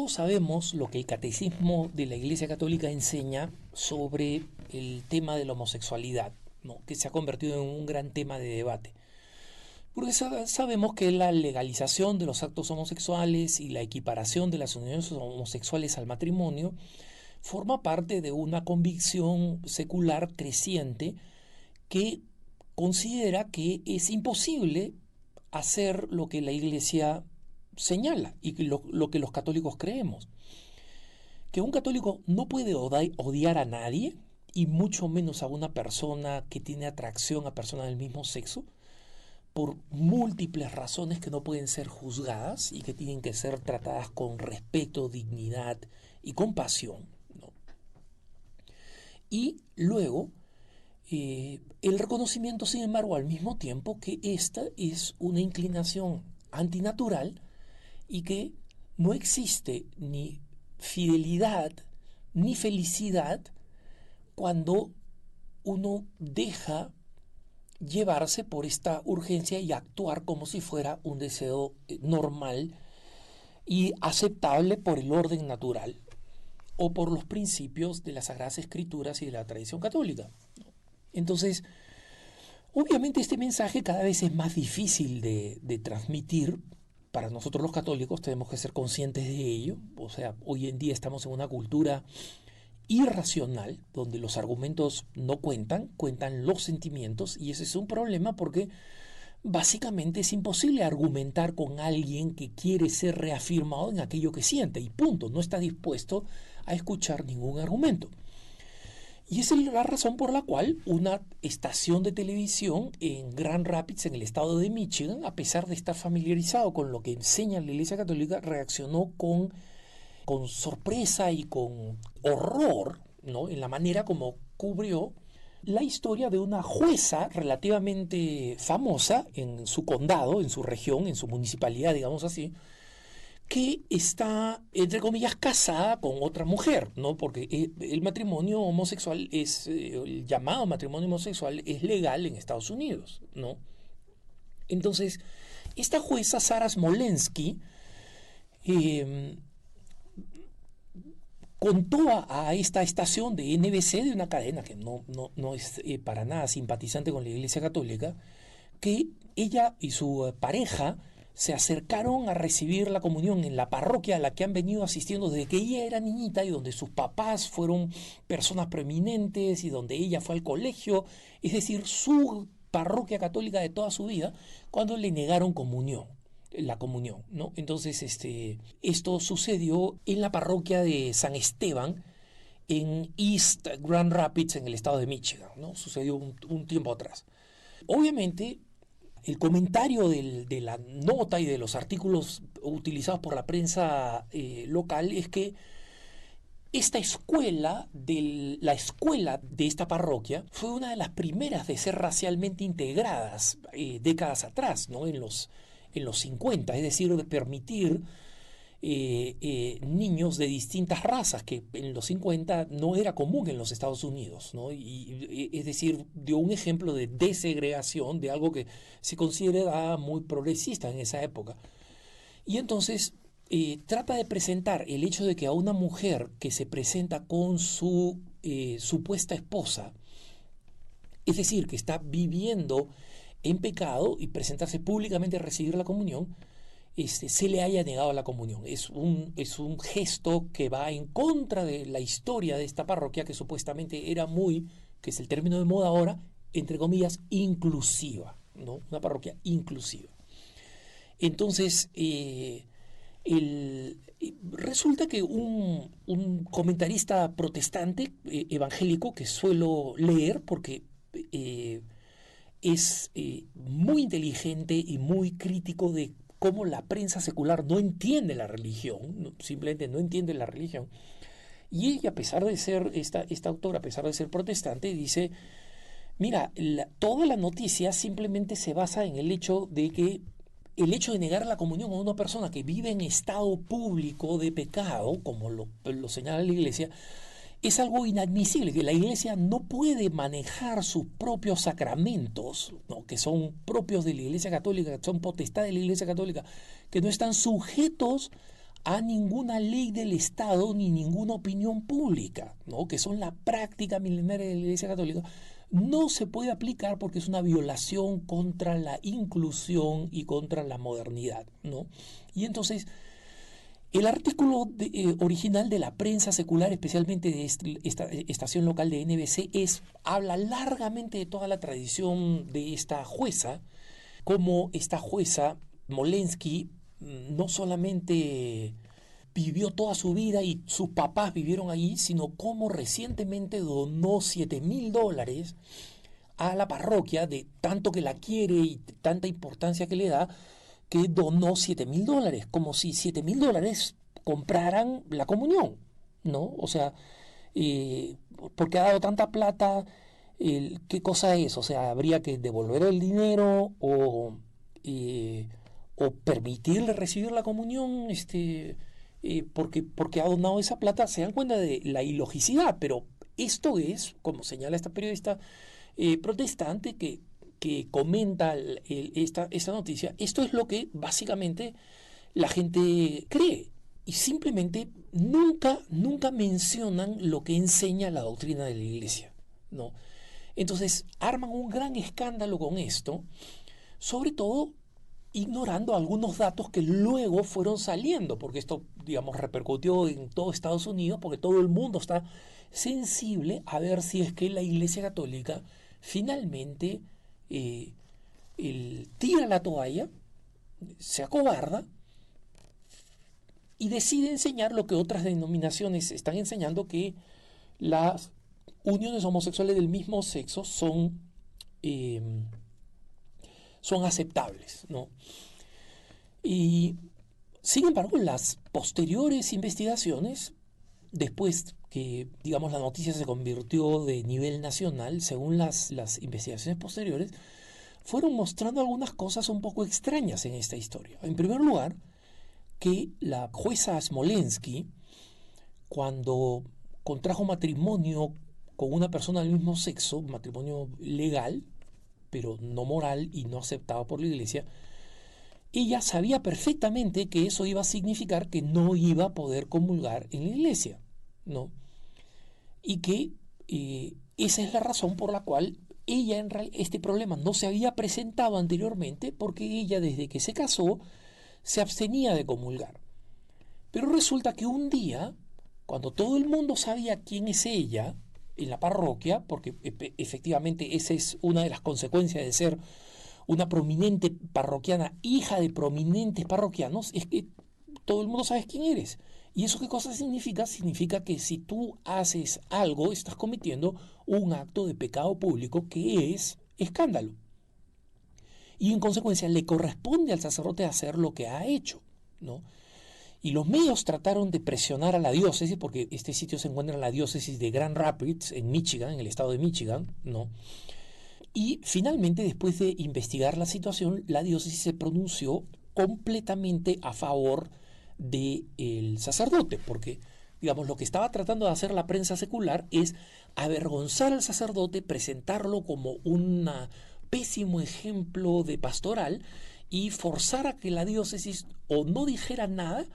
todos sabemos lo que el catecismo de la Iglesia Católica enseña sobre el tema de la homosexualidad, ¿no? Que se ha convertido en un gran tema de debate. Porque sabemos que la legalización de los actos homosexuales y la equiparación de las uniones homosexuales al matrimonio forma parte de una convicción secular creciente que considera que es imposible hacer lo que la Iglesia señala y lo que los católicos creemos. Que un católico no puede odiar a nadie, y mucho menos a una persona que tiene atracción a personas del mismo sexo, por múltiples razones que no pueden ser juzgadas y que tienen que ser tratadas con respeto, dignidad y compasión, ¿no? Y luego, el reconocimiento, sin embargo, al mismo tiempo que esta es una inclinación antinatural y que no existe ni fidelidad ni felicidad cuando uno deja llevarse por esta urgencia y actuar como si fuera un deseo normal y aceptable por el orden natural o por los principios de las Sagradas Escrituras y de la tradición católica. Entonces, obviamente este mensaje cada vez es más difícil de transmitir. Para nosotros los católicos tenemos que ser conscientes de ello. O sea, hoy en día estamos en una cultura irracional, donde los argumentos no cuentan, cuentan los sentimientos, y ese es un problema porque básicamente es imposible argumentar con alguien que quiere ser reafirmado en aquello que siente, y punto, no está dispuesto a escuchar ningún argumento. Y esa es la razón por la cual una estación de televisión en Grand Rapids, en el estado de Michigan, a pesar de estar familiarizado con lo que enseña la Iglesia Católica, reaccionó con sorpresa y con horror, ¿no?, en la manera como cubrió la historia de una jueza relativamente famosa en su condado, en su región, en su municipalidad, digamos así, que está, entre comillas, casada con otra mujer, ¿no? Porque el matrimonio homosexual el llamado matrimonio homosexual es legal en Estados Unidos, ¿no? Entonces, esta jueza, Sarah Smolensky, contó a esta estación de NBC, de una cadena que no es para nada simpatizante con la Iglesia Católica, que ella y su pareja se acercaron a recibir la comunión en la parroquia a la que han venido asistiendo desde que ella era niñita y donde sus papás fueron personas prominentes y donde ella fue al colegio, es decir, su parroquia católica de toda su vida, cuando le negaron la comunión, ¿no? Entonces, esto sucedió en la parroquia de San Esteban, en East Grand Rapids, en el estado de Michigan, ¿no? Sucedió un tiempo atrás. Obviamente, el comentario de la nota y de los artículos utilizados por la prensa local es que la escuela de esta parroquia fue una de las primeras de ser racialmente integradas décadas atrás, ¿no? En los 50, es decir, de permitir niños de distintas razas, que en los 50 no era común en los Estados Unidos, ¿no? Es decir, dio un ejemplo de desegregación de algo que se consideraba muy progresista en esa época. Y entonces trata de presentar el hecho de que a una mujer que se presenta con su supuesta esposa, es decir, que está viviendo en pecado, y presentarse públicamente a recibir la comunión, se le haya negado la comunión. Es un gesto que va en contra de la historia de esta parroquia, que supuestamente era que es el término de moda ahora, entre comillas, inclusiva, ¿no? Una parroquia inclusiva. Entonces, resulta que un comentarista protestante evangélico que suelo leer porque es muy inteligente y muy crítico de cómo la prensa secular no entiende la religión, simplemente no entiende la religión. Y ella, a pesar de ser, esta autora, a pesar de ser protestante, dice, mira, toda la noticia simplemente se basa en el hecho de negar la comunión a una persona que vive en estado público de pecado, como lo señala la Iglesia, es algo inadmisible, que la Iglesia no puede manejar sus propios sacramentos, ¿no?, que son propios de la Iglesia Católica, que son potestad de la Iglesia Católica, que no están sujetos a ninguna ley del Estado ni ninguna opinión pública, ¿no? Que son la práctica milenaria de la Iglesia Católica, no se puede aplicar porque es una violación contra la inclusión y contra la modernidad, ¿no? Y entonces, el artículo original de la prensa secular, especialmente de esta estación local de NBC, habla largamente de toda la tradición de esta jueza, cómo esta jueza, Smolensky, no solamente vivió toda su vida y sus papás vivieron allí, sino cómo recientemente donó $7,000 a la parroquia, de tanto que la quiere y tanta importancia que le da, que donó $7,000, como si $7,000 compraran la comunión, ¿no? O sea, eh, porque ha dado tanta plata, ¿qué cosa es? O sea, habría que devolver el dinero o permitirle recibir la comunión, porque ha donado esa plata. Se dan cuenta de la ilogicidad, pero esto es, como señala esta periodista protestante que comenta esta noticia, esto es lo que básicamente la gente cree. Y simplemente nunca mencionan lo que enseña la doctrina de la Iglesia, ¿no? Entonces arman un gran escándalo con esto, sobre todo ignorando algunos datos que luego fueron saliendo, porque esto, digamos, repercutió en todo Estados Unidos, porque todo el mundo está sensible a ver si es que la Iglesia Católica finalmente tira la toalla, se acobarda y decide enseñar lo que otras denominaciones están enseñando, que las uniones homosexuales del mismo sexo eh, son aceptables, ¿no? Y sin embargo, las posteriores investigaciones, después que, digamos, la noticia se convirtió de nivel nacional, según las investigaciones posteriores, fueron mostrando algunas cosas un poco extrañas en esta historia. En primer lugar, que la jueza Smolensky, cuando contrajo matrimonio con una persona del mismo sexo, matrimonio legal, pero no moral y no aceptado por la Iglesia, ella sabía perfectamente que eso iba a significar que no iba a poder comulgar en la Iglesia, ¿no? Y que esa es la razón por la cual ella este problema no se había presentado anteriormente, porque ella, desde que se casó, se abstenía de comulgar. Pero resulta que un día, cuando todo el mundo sabía quién es ella en la parroquia, porque efectivamente esa es una de las consecuencias de ser una prominente parroquiana, hija de prominentes parroquianos, es que todo el mundo sabe quién eres. ¿Y eso qué cosa significa? Significa que si tú haces algo, estás cometiendo un acto de pecado público, que es escándalo. Y en consecuencia le corresponde al sacerdote hacer lo que ha hecho, ¿no? Y los medios trataron de presionar a la diócesis, porque este sitio se encuentra en la diócesis de Grand Rapids, en Michigan, en el estado de Michigan, ¿no? Y finalmente, después de investigar la situación, la diócesis se pronunció completamente a favor del sacerdote, porque, digamos, lo que estaba tratando de hacer la prensa secular es avergonzar al sacerdote, presentarlo como un pésimo ejemplo de pastoral y forzar a que la diócesis o no dijera nada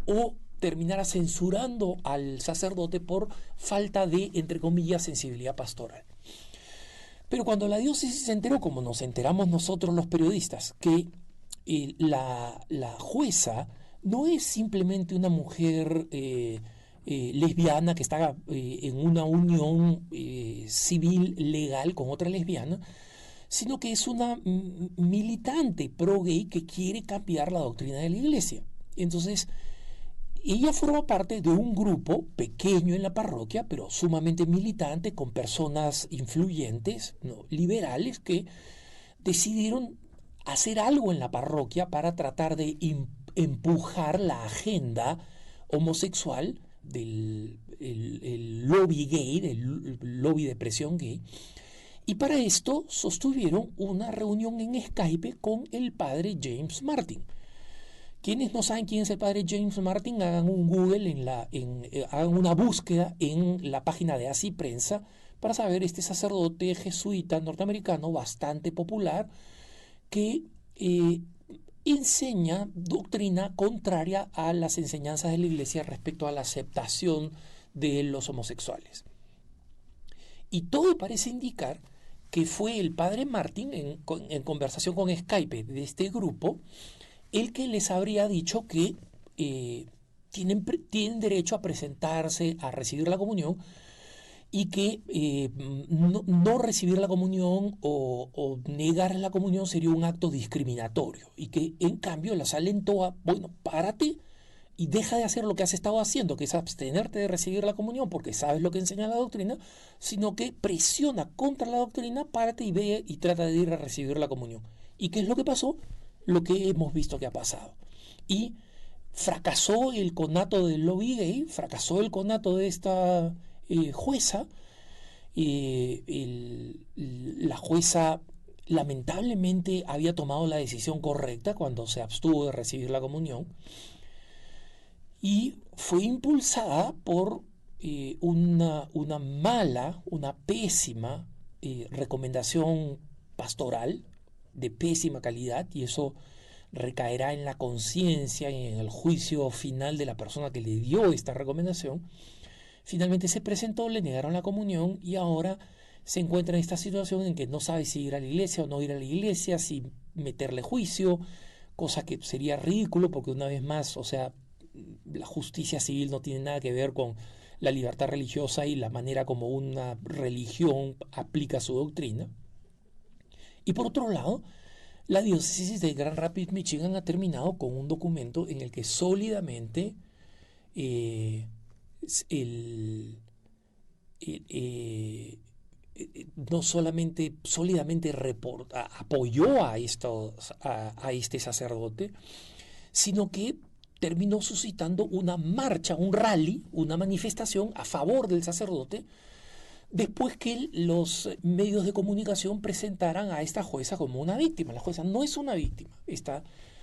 o terminara censurando al sacerdote por falta de, entre comillas, sensibilidad pastoral. Pero cuando la diócesis se enteró, como nos enteramos nosotros los periodistas, que la jueza no es simplemente una mujer lesbiana que está en una unión civil legal con otra lesbiana, sino que es una militante pro-gay que quiere cambiar la doctrina de la Iglesia. Entonces, ella forma parte de un grupo pequeño en la parroquia, pero sumamente militante, con personas influyentes, ¿no?, liberales, que decidieron hacer algo en la parroquia para tratar de empujar la agenda homosexual del el lobby gay, del lobby de presión gay. Y para esto sostuvieron una reunión en Skype con el padre James Martin. Quienes no saben quién es el padre James Martin, hagan un Google, hagan una búsqueda en la página de Así Prensa para saber este sacerdote jesuita norteamericano bastante popular que enseña doctrina contraria a las enseñanzas de la Iglesia respecto a la aceptación de los homosexuales. Y todo parece indicar que fue el padre Martín, en conversación con Skype de este grupo, el que les habría dicho que tienen derecho a presentarse a recibir la comunión y que no recibir la comunión o negar la comunión sería un acto discriminatorio y que en cambio las alentó a, bueno, párate y deja de hacer lo que has estado haciendo, que es abstenerte de recibir la comunión porque sabes lo que enseña la doctrina, sino que presiona contra la doctrina, párate y ve y trata de ir a recibir la comunión. ¿Y qué es lo que pasó? Lo que hemos visto que ha pasado. Y fracasó el conato del lobby gay, fracasó el conato de esta jueza. La jueza lamentablemente había tomado la decisión correcta cuando se abstuvo de recibir la comunión y fue impulsada por una mala, una pésima recomendación pastoral de pésima calidad, y eso recaerá en la conciencia y en el juicio final de la persona que le dio esta recomendación. Finalmente se presentó, le negaron la comunión y ahora se encuentra en esta situación en que no sabe si ir a la iglesia o no ir a la iglesia, si meterle juicio, cosa que sería ridículo porque una vez más, o sea, la justicia civil no tiene nada que ver con la libertad religiosa y la manera como una religión aplica su doctrina. Y por otro lado, la diócesis de Grand Rapids, Michigan ha terminado con un documento en el que sólidamente eh, el, no solamente sólidamente apoyó a este sacerdote, sino que terminó suscitando una marcha, un rally, una manifestación a favor del sacerdote, después que los medios de comunicación presentaran a esta jueza como una víctima. La jueza no es una víctima,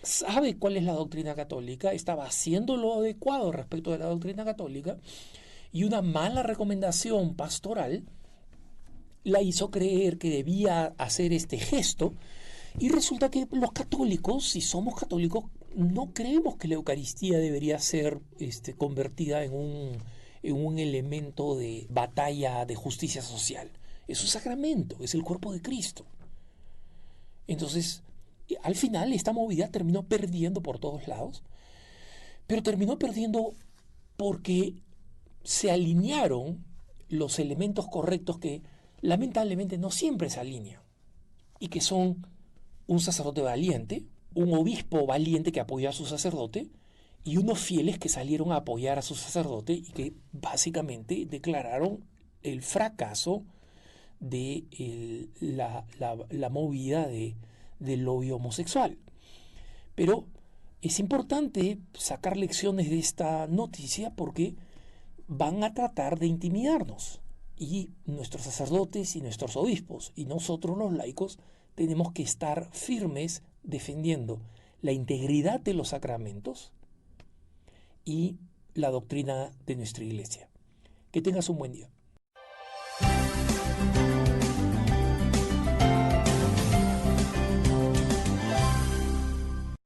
sabe cuál es la doctrina católica, estaba haciendo lo adecuado respecto de la doctrina católica, y una mala recomendación pastoral la hizo creer que debía hacer este gesto, y resulta que los católicos, si somos católicos, no creemos que la Eucaristía debería ser convertida en un elemento de batalla de justicia social. Es un sacramento, es el cuerpo de Cristo. Entonces, al final esta movida terminó perdiendo por todos lados, pero terminó perdiendo porque se alinearon los elementos correctos que lamentablemente no siempre se alinean, y que son un sacerdote valiente, un obispo valiente que apoyó a su sacerdote y unos fieles que salieron a apoyar a su sacerdote y que básicamente declararon el fracaso de la movida del lobby homosexual. Pero es importante sacar lecciones de esta noticia porque van a tratar de intimidarnos, y nuestros sacerdotes y nuestros obispos y nosotros los laicos tenemos que estar firmes defendiendo la integridad de los sacramentos y la doctrina de nuestra iglesia. Que tengas un buen día.